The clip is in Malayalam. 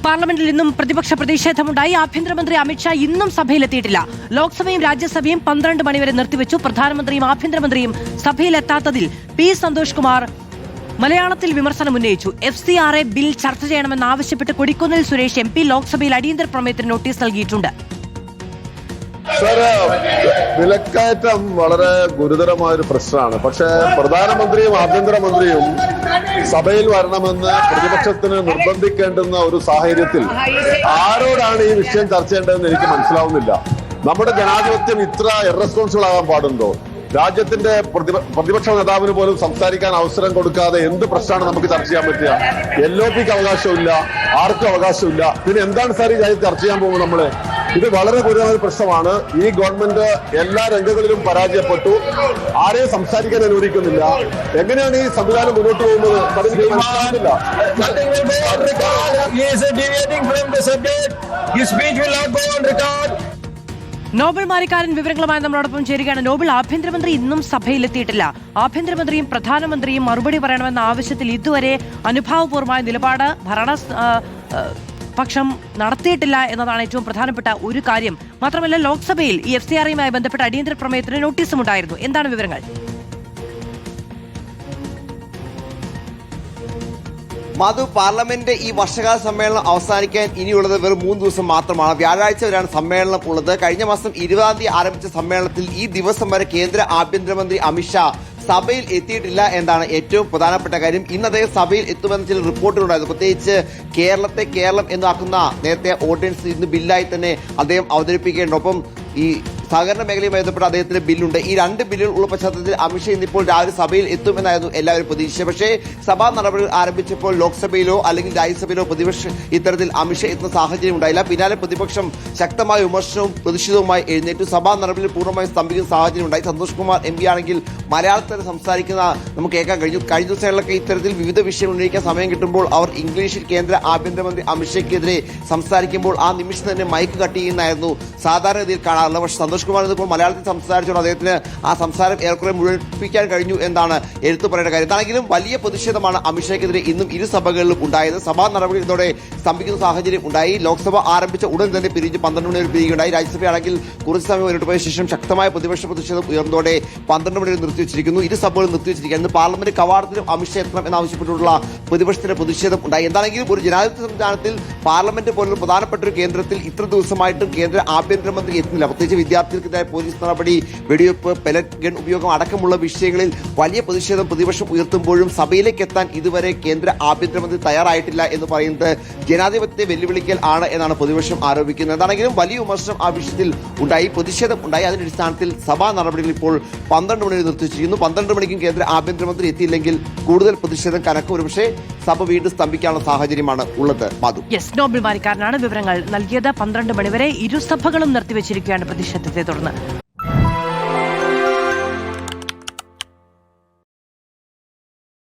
പാർലമെന്റിൽ ഇന്നും പ്രതിപക്ഷ പ്രതിഷേധമുണ്ടായി. ആഭ്യന്തരമന്ത്രി അമിത്ഷാ ഇന്നും സഭയിലെത്തിയിട്ടില്ല. ലോക്സഭയും രാജ്യസഭയും 12 മണിവരെ നിർത്തിവെച്ചു. പ്രധാനമന്ത്രിയും ആഭ്യന്തരമന്ത്രിയും സഭയിലെത്താത്തതിൽ പി സന്തോഷ് കുമാർ മലയാളത്തിൽ വിമർശനം ഉന്നയിച്ചു. FCRA ബിൽ ചർച്ച ചെയ്യണമെന്നാവശ്യപ്പെട്ട് കൊടിക്കുന്നിൽ സുരേഷ് MP ലോക്സഭയിൽ അടിയന്തര പ്രമേയത്തിന് നോട്ടീസ് നൽകിയിട്ടുണ്ട്. വിലക്കയറ്റം വളരെ ഗുരുതരമായൊരു പ്രശ്നമാണ്. പക്ഷേ പ്രധാനമന്ത്രിയും ആഭ്യന്തരമന്ത്രിയും സഭയിൽ വരണമെന്ന് പ്രതിപക്ഷത്തിന് നിർബന്ധിക്കേണ്ടുന്ന ഒരു സാഹചര്യത്തിൽ ആരോടാണ് ഈ വിഷയം ചർച്ച ചെയ്യേണ്ടതെന്ന് എനിക്ക് മനസ്സിലാവുന്നില്ല. നമ്മുടെ ജനാധിപത്യം ഇത്ര ഇറസ്പോൺസിബിൾ ആകാൻ പാടുണ്ടോ? രാജ്യത്തിന്റെ പ്രതിപക്ഷ നേതാവിന് പോലും സംസാരിക്കാൻ അവസരം കൊടുക്കാതെ എന്ത് പ്രശ്നമാണ് നമുക്ക് ചർച്ച ചെയ്യാൻ പറ്റുക? LOPക്ക് അവകാശമില്ല, ആർക്കും അവകാശമില്ല. പിന്നെ എന്താണ് സാർ ഈ കാര്യം ചർച്ച ചെയ്യാൻ പോകുന്നത്? നമ്മള് ഇത് വളരെ ഗുരുതരമായ പ്രശ്നമാണ്. ഈ ഗവൺമെന്റ് എല്ലാ രംഗങ്ങളിലും പരാജയപ്പെട്ടു. ആരെയും സംസാരിക്കാൻ അനുവദിക്കുന്നില്ല. എങ്ങനെയാണ് ഈ സംവിധാനം മുന്നോട്ട് പോകുന്നത്? അതെനിക്ക് മനസ്സിലാകുന്നില്ല. നോബൽ മാരിക്കാരൻ വിവരങ്ങളുമായി നമ്മളോടൊപ്പം ചേരുകയാണ്. നോബൽ, ആഭ്യന്തരമന്ത്രി ഇന്നും സഭയിലെത്തിയിട്ടില്ല. ആഭ്യന്തരമന്ത്രിയും പ്രധാനമന്ത്രിയും മറുപടി പറയണമെന്ന ആവശ്യത്തിൽ ഇതുവരെ അനുഭാവപൂർവമായ നിലപാട് പക്ഷം നടത്തിയിട്ടില്ല എന്നതാണ് ഏറ്റവും പ്രധാനപ്പെട്ട ഒരു കാര്യം. മാത്രമല്ല, ലോക്സഭയിൽ ഈ FCRAയുമായി ബന്ധപ്പെട്ട അടിയന്തര പ്രമേയത്തിന് നോട്ടീസും ഉണ്ടായിരുന്നു. എന്താണ് വിവരങ്ങൾ? മധു, പാർലമെന്റ് ഈ വർഷകാല സമ്മേളനം അവസാനിക്കാൻ ഇനിയുള്ളത് വെറും 3 ദിവസം മാത്രമാണ്. വ്യാഴാഴ്ച വരെയാണ് സമ്മേളനം ഉള്ളത്. കഴിഞ്ഞ മാസം 20-ാം തീയതി ആരംഭിച്ച സമ്മേളനത്തിൽ ഈ ദിവസം വരെ കേന്ദ്ര ആഭ്യന്തരമന്ത്രി അമിത്ഷാ സഭയിൽ എത്തിയിട്ടില്ല എന്നാണ് ഏറ്റവും പ്രധാനപ്പെട്ട കാര്യം. ഇന്ന് അദ്ദേഹം സഭയിൽ എത്തുമെന്ന ചില റിപ്പോർട്ടുകളുണ്ടായിരുന്നു. പ്രത്യേകിച്ച് കേരളത്തെ കേരളം എന്നാക്കുന്ന നേരത്തെ ഓർഡിനൻസ് ഇന്ന് ബില്ലായി തന്നെ അദ്ദേഹം അവതരിപ്പിക്കേണ്ട. ഒപ്പം ഈ സഹകരണ മേഖലയുമായി ബന്ധപ്പെട്ട അദ്ദേഹത്തിന്റെ ബില്ലുണ്ട്. ഈ 2 ബില്ലുകൾ ഉള്ള പശ്ചാത്തലത്തിൽ അമിത്ഷാ ഇന്നിപ്പോൾ രാവിലെ സഭയിൽ എത്തുമെന്നായിരുന്നു എല്ലാവരും പ്രതീക്ഷിച്ചത്. പക്ഷേ സഭാ നടപടികൾ ആരംഭിച്ചപ്പോൾ ലോക്സഭയിലോ അല്ലെങ്കിൽ രാജ്യസഭയിലോ പ്രതിപക്ഷം ഇത്തരത്തിൽ അമിത്ഷാ എത്തുന്ന സാഹചര്യം ഉണ്ടായില്ല. പിന്നാലെ പ്രതിപക്ഷം ശക്തമായ വിമർശനവും പ്രതിഷേധവുമായി എഴുന്നേറ്റു. സഭാ നടപടികൾ പൂർണ്ണമായും സ്തംഭിക്കുന്ന സാഹചര്യം ഉണ്ടായി. സന്തോഷ് കുമാർ MP ആണെങ്കിൽ മലയാളത്തിൽ സംസാരിക്കുന്ന നമുക്ക് കേൾക്കാൻ കഴിഞ്ഞു. കഴിഞ്ഞ ദിവസങ്ങളിലൊക്കെ ഇത്തരത്തിൽ വിവിധ വിഷയങ്ങൾ ഉന്നയിക്കാൻ സമയം കിട്ടുമ്പോൾ അവർ ഇംഗ്ലീഷിൽ കേന്ദ്ര ആഭ്യന്തരമന്ത്രി അമിത്ഷയ്ക്കെതിരെ സംസാരിക്കുമ്പോൾ ആ നിമിഷം തന്നെ മൈക്ക് കട്ട് ചെയ്യുന്നതായിരുന്നു സാധാരണഗതിയിൽ കാണാറുള്ളത്. പക്ഷേ സന്തോഷ് കുമാർ ഇപ്പോൾ മലയാളത്തിൽ സംസാരിച്ചുകൊണ്ട് അദ്ദേഹത്തിന് ആ സംസാരം ഏറെക്കുറെ മുഴുവിപ്പിക്കാൻ കഴിഞ്ഞു എന്നാണ് എടുത്തു പറയേണ്ട കാര്യം. എന്താണെങ്കിലും വലിയ പ്രതിഷേധമാണ് അമിത്ഷയ്ക്കെതിരെ ഇന്നും ഇരു സഭകളിലും ഉണ്ടായത്. സഭാ നടപടി ഇതോടെ സ്തംഭിക്കുന്ന സാഹചര്യം ഉണ്ടായി. ലോക്സഭ ആരംഭിച്ച ഉടൻ തന്നെ പിരിഞ്ഞ് 12 മണി വരെ പിരിയുകയുണ്ടായി. രാജ്യസഭയാണെങ്കിൽ കുറച്ച് സമയം മുന്നോട്ട് പോയ ശേഷം ശക്തമായ പ്രതിപക്ഷ പ്രതിഷേധം ഉയർന്നതോടെ 12 മണി വരെ നിർത്തിവെച്ചിരിക്കുന്നു. ഇരു സഭകളും നിർത്തിവെച്ചിരിക്കുന്നു. പാർലമെന്റ് കവാടത്തിലും അമിത്ഷാ എത്തണം എന്നാവശ്യപ്പെട്ടുള്ള പ്രതിപക്ഷത്തിന്റെ പ്രതിഷേധം ഉണ്ടായി. എന്താണെങ്കിലും ഒരു ജനാധിപത്യ സംവിധാനത്തിൽ പാർലമെന്റ് പോലുള്ള പ്രധാനപ്പെട്ട ഒരു കേന്ദ്രത്തിൽ ഇത്ര ദിവസമായിട്ടും കേന്ദ്ര ആഭ്യന്തരമന്ത്രി എത്തുന്നില്ല. പ്രത്യേകിച്ച് വിദ്യാർത്ഥികൾക്കെതിരായ പോലീസ് നടപടി, വെടിവെപ്പ്, പെലറ്റ് ഗൺ ഉപയോഗം അടക്കമുള്ള വിഷയങ്ങളിൽ വലിയ പ്രതിഷേധം പ്രതിപക്ഷം ഉയർത്തുമ്പോഴും സഭയിലേക്ക് എത്താൻ ഇതുവരെ കേന്ദ്ര ആഭ്യന്തരമന്ത്രി തയ്യാറായിട്ടില്ല എന്ന് പറയുന്നത് ജനാധിപത്യത്തെ വെല്ലുവിളിക്കൽ ആണ് എന്നാണ് പ്രതിപക്ഷം ആരോപിക്കുന്നത്. എന്താണെങ്കിലും വലിയ വിമർശനം ആ വിഷയത്തിൽ ഉണ്ടായി, പ്രതിഷേധം ഉണ്ടായി. അതിന്റെ അടിസ്ഥാനത്തിൽ സഭാ നടപടികൾ ഇപ്പോൾ 12 മണി നിർത്തിവെച്ചിരിക്കുന്നു. 12 മണിക്കും കേന്ദ്ര ആഭ്യന്തരമന്ത്രി എത്തിയില്ലെങ്കിൽ കൂടുതൽ പ്രതിഷേധം കനക്കും. ഒരുപക്ഷെ സഭ വീണ്ടും സ്തംഭിക്കാനുള്ള സാഹചര്യമാണ് ഉള്ളത്. മധു, നോബൽ മാരിക്കാരനാണ് വിവരങ്ങൾ നൽകിയത്. 12 മണിവരെ ഇരുസഭകളും നിർത്തിവെച്ചിരിക്കുകയാണ് പ്രതിഷേധത്തെ തുടർന്ന്.